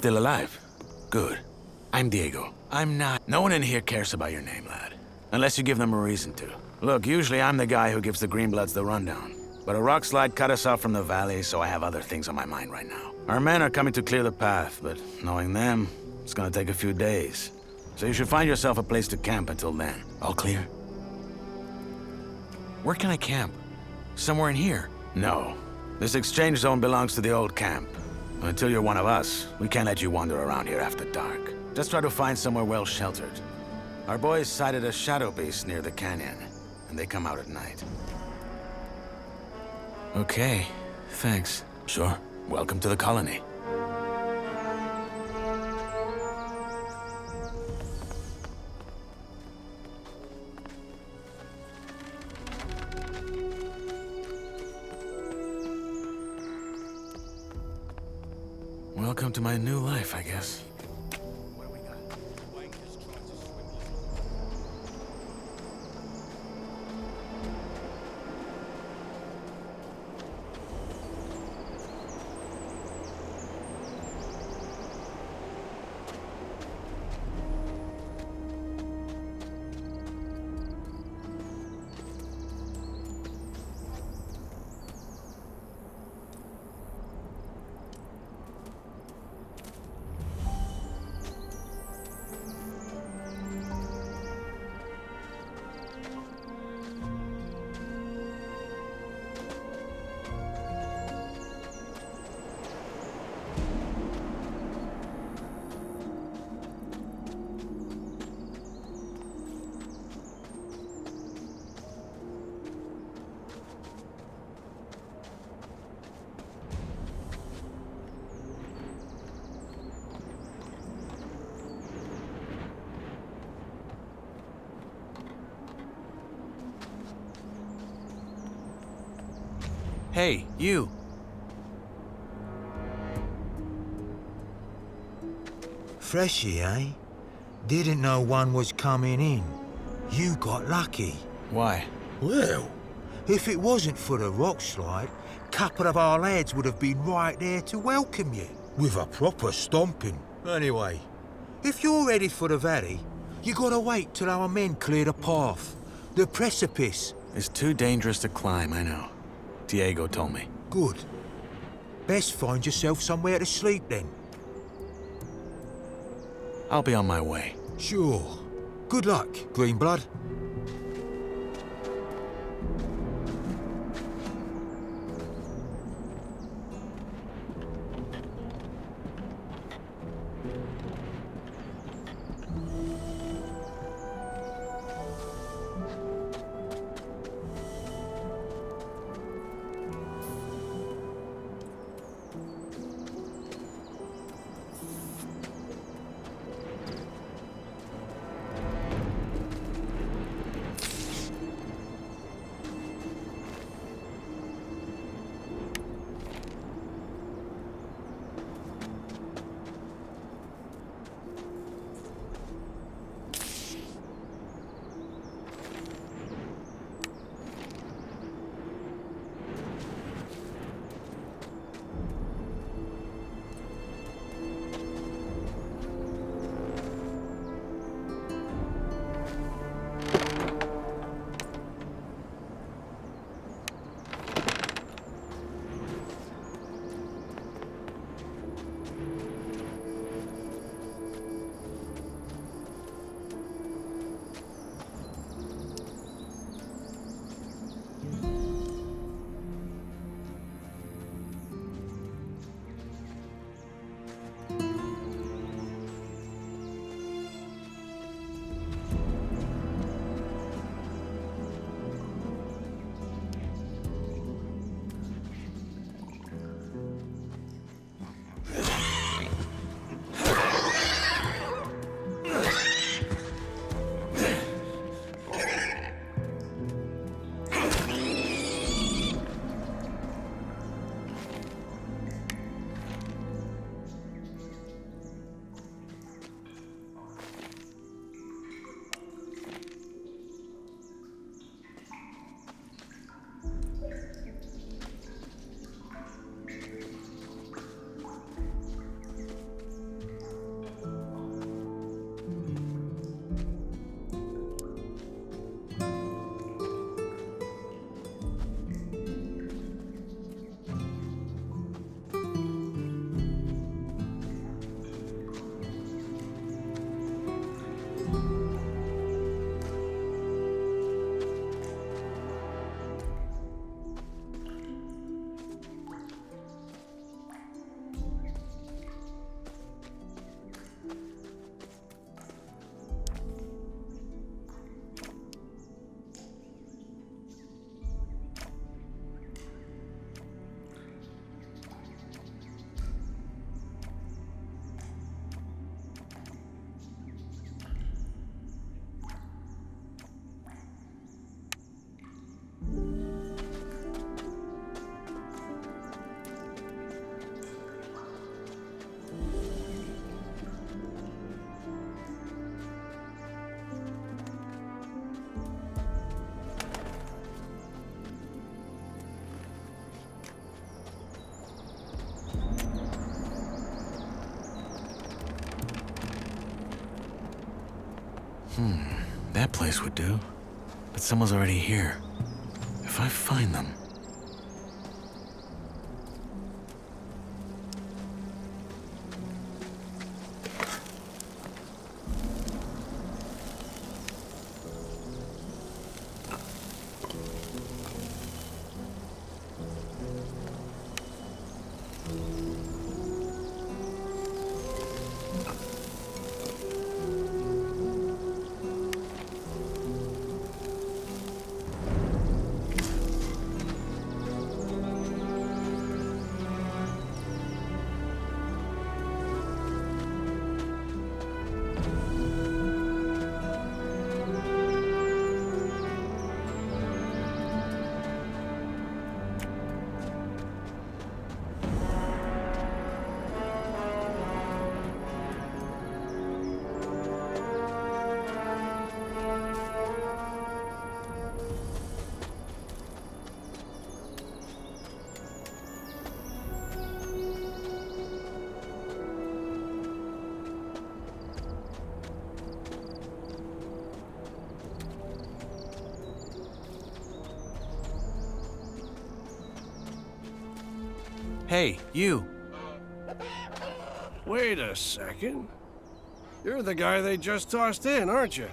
Still alive? Good. I'm Diego. I'm not... No one in here cares about your name, lad. Unless you give them a reason to. Look, usually I'm the guy who gives the Greenbloods the rundown. But a rockslide cut us off from the valley, so I have other things on my mind right now. Our men are coming to clear the path, but knowing them, it's gonna take a few days. So you should find yourself a place to camp until then. All clear? Where can I camp? Somewhere in here? No. This exchange zone belongs to the old camp. Until you're one of us, we can't let you wander around here after dark. Just try to find somewhere well sheltered. Our boys sighted a shadow beast near the canyon, and they come out at night. Okay, thanks. Sure. Welcome to the colony. Welcome to my new life, I guess. Hey, you! Freshy, eh? Didn't know one was coming in. You got lucky. Why? Well, if it wasn't for the rock slide, a couple of our lads would have been right there to welcome you, with a proper stomping. Anyway, if you're ready for the valley, you gotta wait till our men clear the path. The precipice. It's too dangerous to climb, I know. Diego told me. Good. Best find yourself somewhere to sleep then. I'll be on my way. Sure. Good luck, Greenblood. That place would do. But someone's already here. If I find them... Hey, you. Wait a second. You're the guy they just tossed in, aren't you?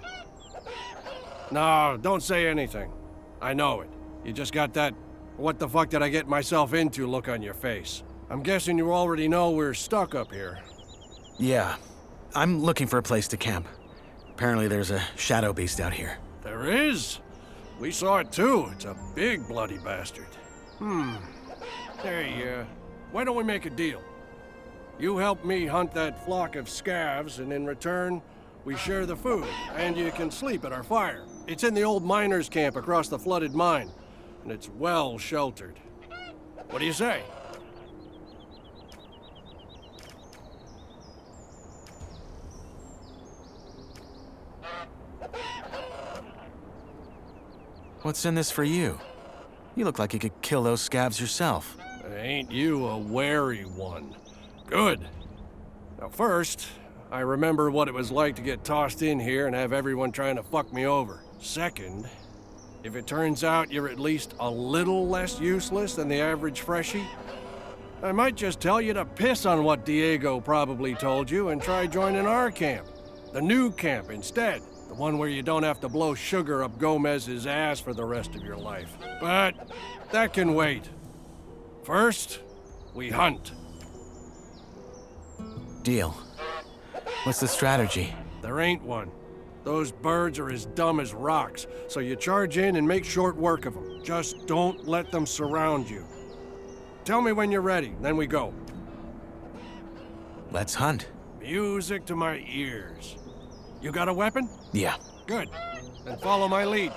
No, don't say anything. I know it. You just got that what the fuck did I get myself into look on your face. I'm guessing you already know we're stuck up here. Yeah. I'm looking for a place to camp. Apparently there's a shadow beast out here. There is? We saw it too. It's a big bloody bastard. Hey, why don't we make a deal? You help me hunt that flock of scavs, and in return, we share the food, and you can sleep at our fire. It's in the old miners' camp across the flooded mine, and it's well sheltered. What do you say? What's in this for you? You look like you could kill those scavs yourself. Ain't you a wary one? Good. Now first, I remember what it was like to get tossed in here and have everyone trying to fuck me over. Second, if it turns out you're at least a little less useless than the average freshie, I might just tell you to piss on what Diego probably told you and try joining our camp. The new camp instead. The one where you don't have to blow sugar up Gomez's ass for the rest of your life. But that can wait. First, we hunt. Deal. What's the strategy? There ain't one. Those birds are as dumb as rocks, so you charge in and make short work of them. Just don't let them surround you. Tell me when you're ready, then we go. Let's hunt. Music to my ears. You got a weapon? Yeah. Good. Then follow my lead.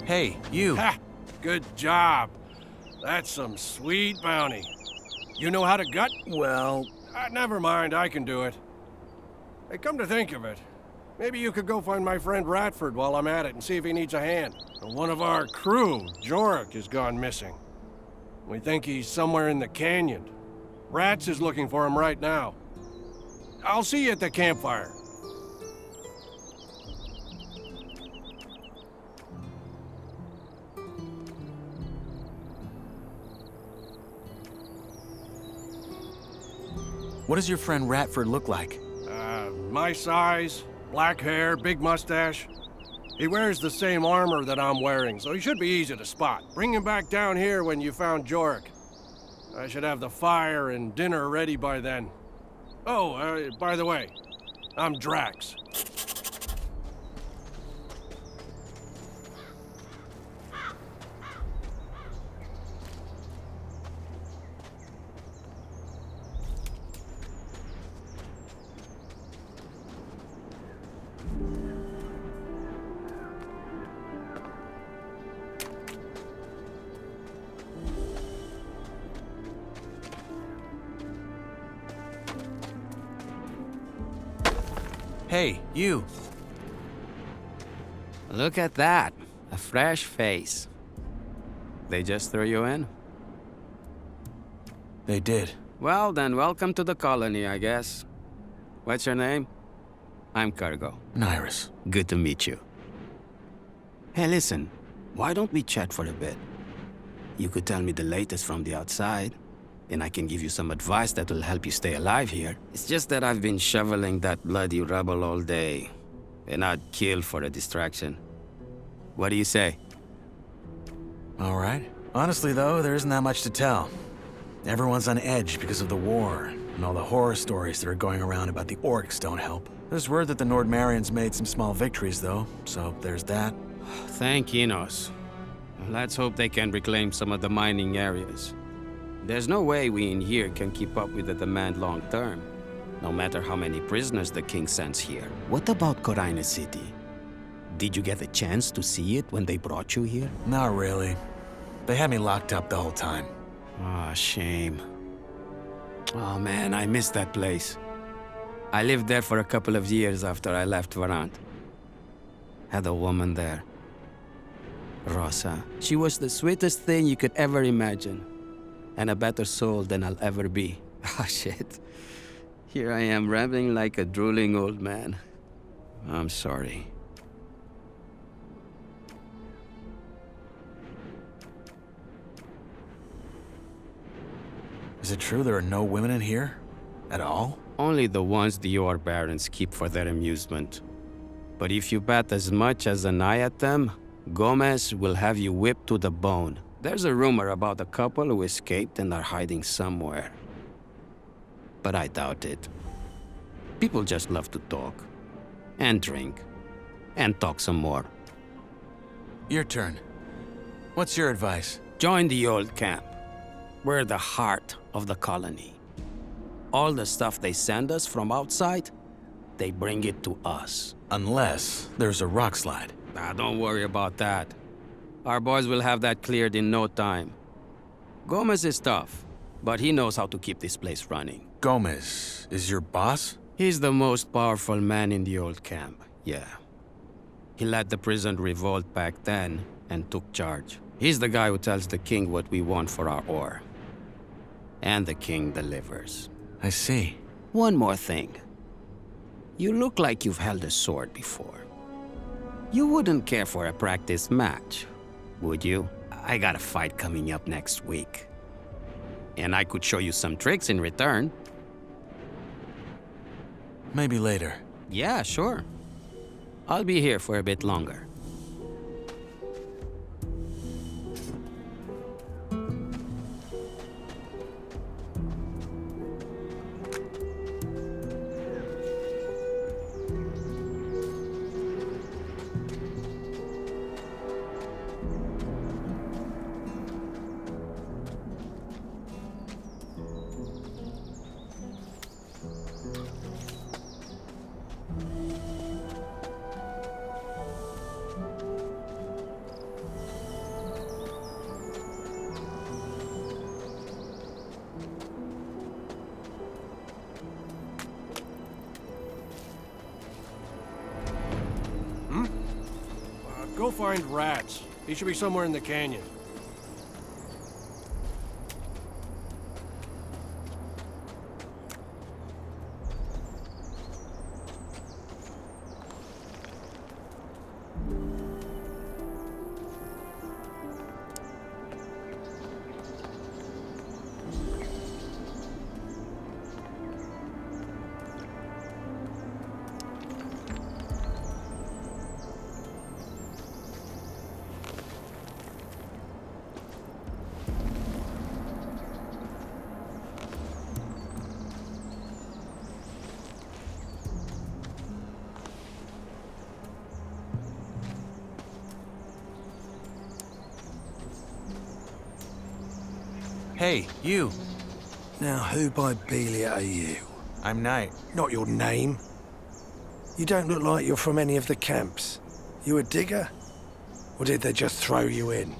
Hey, you. Ha! Good job. That's some sweet bounty. You know how to gut? Well, Never mind, I can do it. Hey, come to think of it, maybe you could go find my friend Ratford while I'm at it and see if he needs a hand. One of our crew, Jorik, has gone missing. We think he's somewhere in the canyon. Rats is looking for him right now. I'll see you at the campfire. what does your friend Ratford look like? My size, black hair, big mustache. He wears the same armor that I'm wearing, so he should be easy to spot. Bring him back down here when you found Jorik. I should have the fire and dinner ready by then. Oh, by the way, I'm Drax. Hey, you. Look at that. A fresh face. They just threw you in? They did. Well, then welcome to the colony, I guess. What's your name? I'm Kirgo. Nyrus. Good to meet you. Hey, listen. Why don't we chat for a bit? You could tell me the latest from the outside, and I can give you some advice that will help you stay alive here. It's just that I've been shoveling that bloody rubble all day, and I'd kill for a distraction. What do you say? All right. Honestly, though, there isn't that much to tell. Everyone's on edge because of the war, and all the horror stories that are going around about the orcs don't help. There's word that the Nordmarians made some small victories, though, so there's that. Thank Enos. Let's hope they can reclaim some of the mining areas. There's no way we in here can keep up with the demand long term, no matter how many prisoners the king sends here. What about Corina City? Did you get a chance to see it when they brought you here? Not really. They had me locked up the whole time. Ah, shame. Oh man, I miss that place. I lived there for a couple of years after I left Varant. Had a woman there. Rosa. She was the sweetest thing you could ever imagine. And a better soul than I'll ever be. Ah, shit. Here I am rambling like a drooling old man. I'm sorry. Is it true there are no women in here? At all? Only the ones the Yor Barons keep for their amusement. But if you bet as much as an eye at them, Gomez will have you whipped to the bone. There's a rumor about a couple who escaped and are hiding somewhere. But I doubt it. People just love to talk. And drink. And talk some more. Your turn. What's your advice? Join the old camp. We're the heart of the colony. All the stuff they send us from outside, they bring it to us. Unless there's a rock slide. Don't worry about that. Our boys will have that cleared in no time. Gomez is tough, but he knows how to keep this place running. Gomez is your boss? He's the most powerful man in the old camp, yeah. He led the prison revolt back then and took charge. He's the guy who tells the king what we want for our ore. And the king delivers. I see. One more thing. You look like you've held a sword before. You wouldn't care for a practice match, would you? I got a fight coming up next week. And I could show you some tricks in return. Maybe later. Yeah, sure. I'll be here for a bit longer. find Rats. He should be somewhere in the canyon. Hey, you. Now, who by Belia are you? I'm Knight. Not your name. You don't look like you're from any of the camps. You a digger? Or did they just throw you in?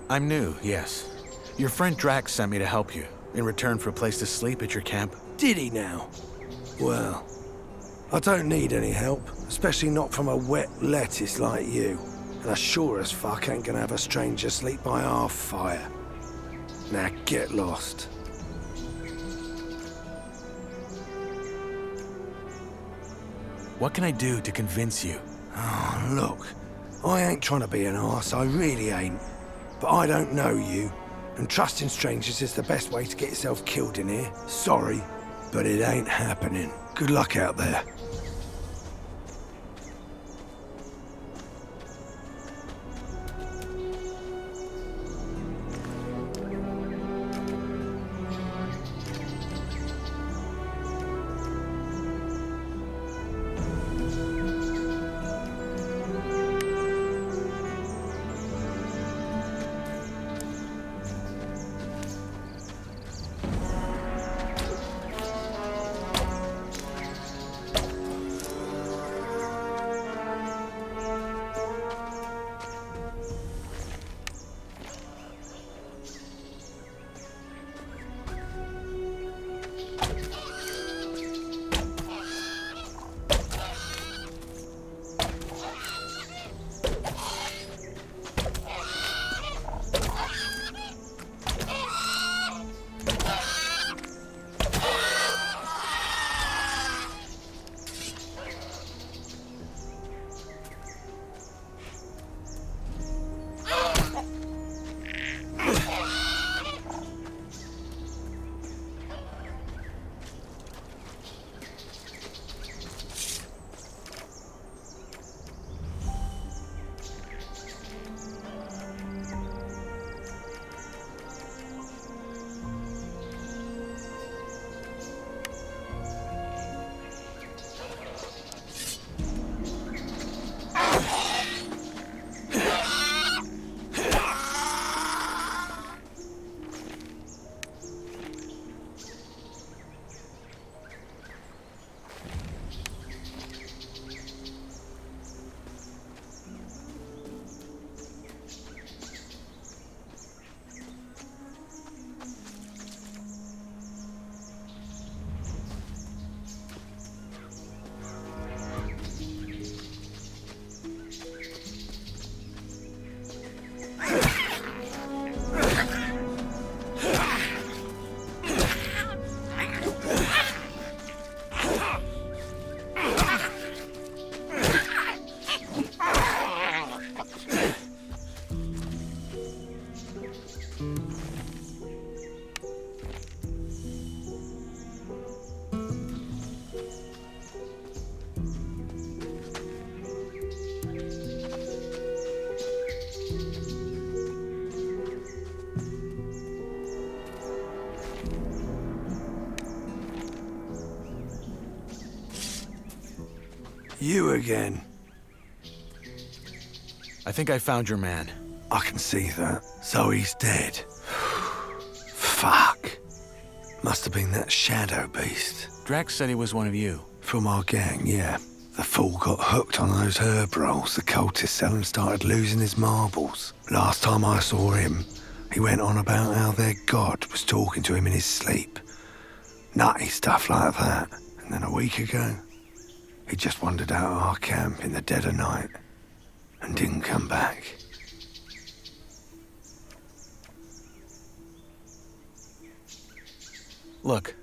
I'm new, yes. Your friend Drax sent me to help you, in return for a place to sleep at your camp. Did he now? Well, I don't need any help, especially not from a wet lettuce like you. And I sure as fuck ain't gonna have a stranger sleep by our fire. Now get lost. What can I do to convince you? Oh, look, I ain't trying to be an arse, I really ain't. But I don't know you, and trusting strangers is the best way to get yourself killed in here. Sorry, but it ain't happening. Good luck out there. You again. I think I found your man. I can see that. So he's dead. Fuck. Must have been that shadow beast. Drax said he was one of you. From our gang, yeah. The fool got hooked on those herb rolls the cultists sell and started losing his marbles. Last time I saw him, he went on about how their god was talking to him in his sleep. Nutty stuff like that. And then a week ago, He just wandered out of our camp in the dead of night and didn't come back. Look,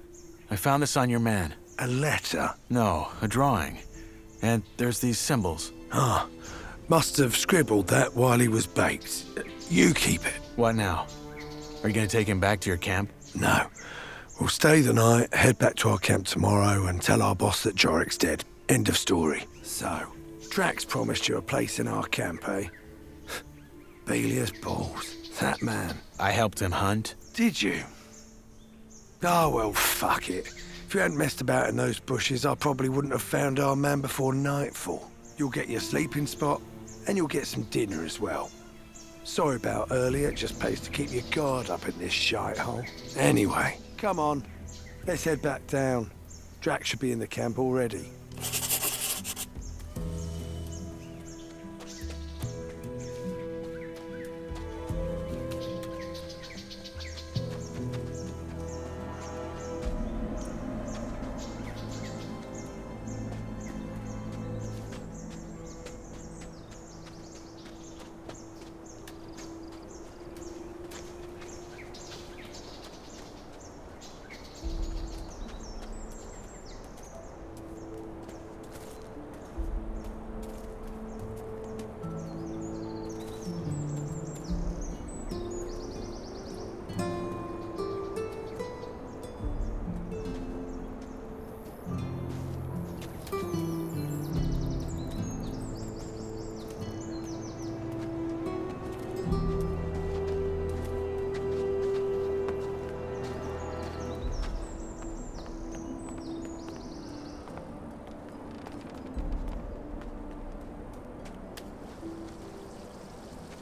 I found this on your man. A letter? No, a drawing. And there's these symbols. Ah, must have scribbled that while he was baked. You keep it. What now? Are you gonna take him back to your camp? No. We'll stay the night, head back to our camp tomorrow, and tell our boss that Jorik's dead. End of story. So, Drax promised you a place in our camp, eh? Belia's balls. That man. I helped him hunt. Did you? Oh, well, fuck it. If you hadn't messed about in those bushes, I probably wouldn't have found our man before nightfall. You'll get your sleeping spot, and you'll get some dinner as well. Sorry about earlier, it just pays to keep your guard up in this shithole. Anyway, come on. Let's head back down. Drax should be in the camp already.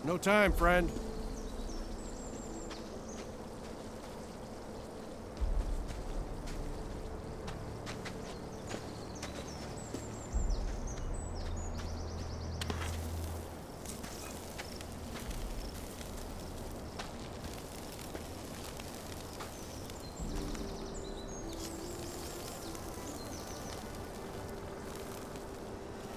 No time, friend.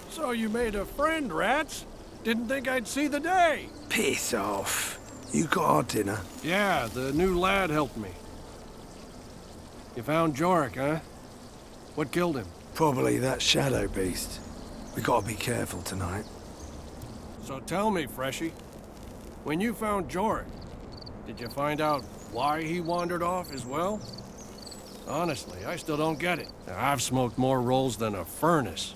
So you made a friend, Rats? Didn't think I'd see the day. Piss off. You got our dinner? Yeah, the new lad helped me. You found Jorik, huh? What killed him? Probably that shadow beast. We gotta be careful tonight. So tell me, Freshie, when you found Jorik, did you find out why he wandered off as well? Honestly, I still don't get it. I've smoked more rolls than a furnace.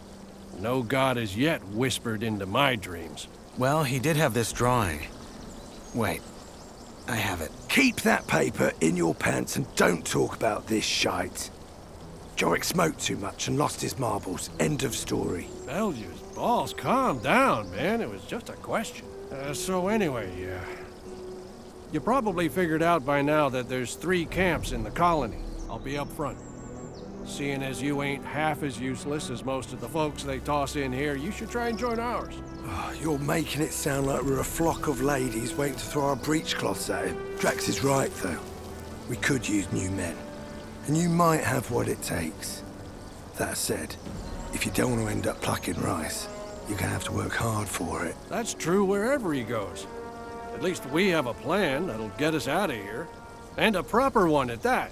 No god has yet whispered into my dreams. Well, he did have this drawing. Wait, I have it. Keep that paper in your pants and don't talk about this shite. Jorik smoked too much and lost his marbles. End of story. Belgius, balls, calm down, man. It was just a question. So anyway, you probably figured out by now that there's 3 camps in the colony. I'll be up front. Seeing as you ain't half as useless as most of the folks they toss in here, you should try and join ours. Oh, you're making it sound like we're a flock of ladies waiting to throw our breechcloths at him. Drax is right, though. We could use new men. And you might have what it takes. That said, if you don't want to end up plucking rice, you're gonna have to work hard for it. That's true wherever he goes. At least we have a plan that'll get us out of here. And a proper one at that.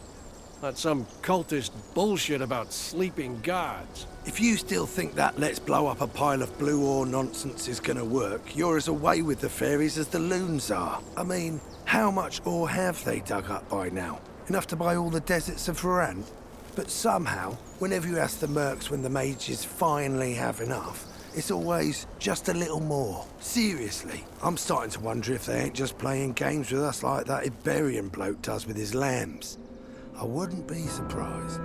Not some cultist bullshit about sleeping gods. If you still think that let's blow up a pile of blue ore nonsense is gonna work, you're as away with the fairies as the loons are. I mean, how much ore have they dug up by now? Enough to buy all the deserts of Varant? But somehow, whenever you ask the mercs when the mages finally have enough, it's always just a little more. Seriously, I'm starting to wonder if they ain't just playing games with us like that Iberian bloke does with his lambs. I wouldn't be surprised.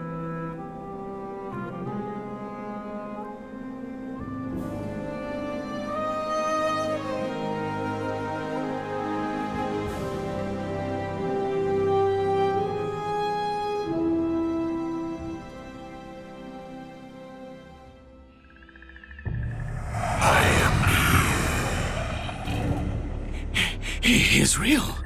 He is real.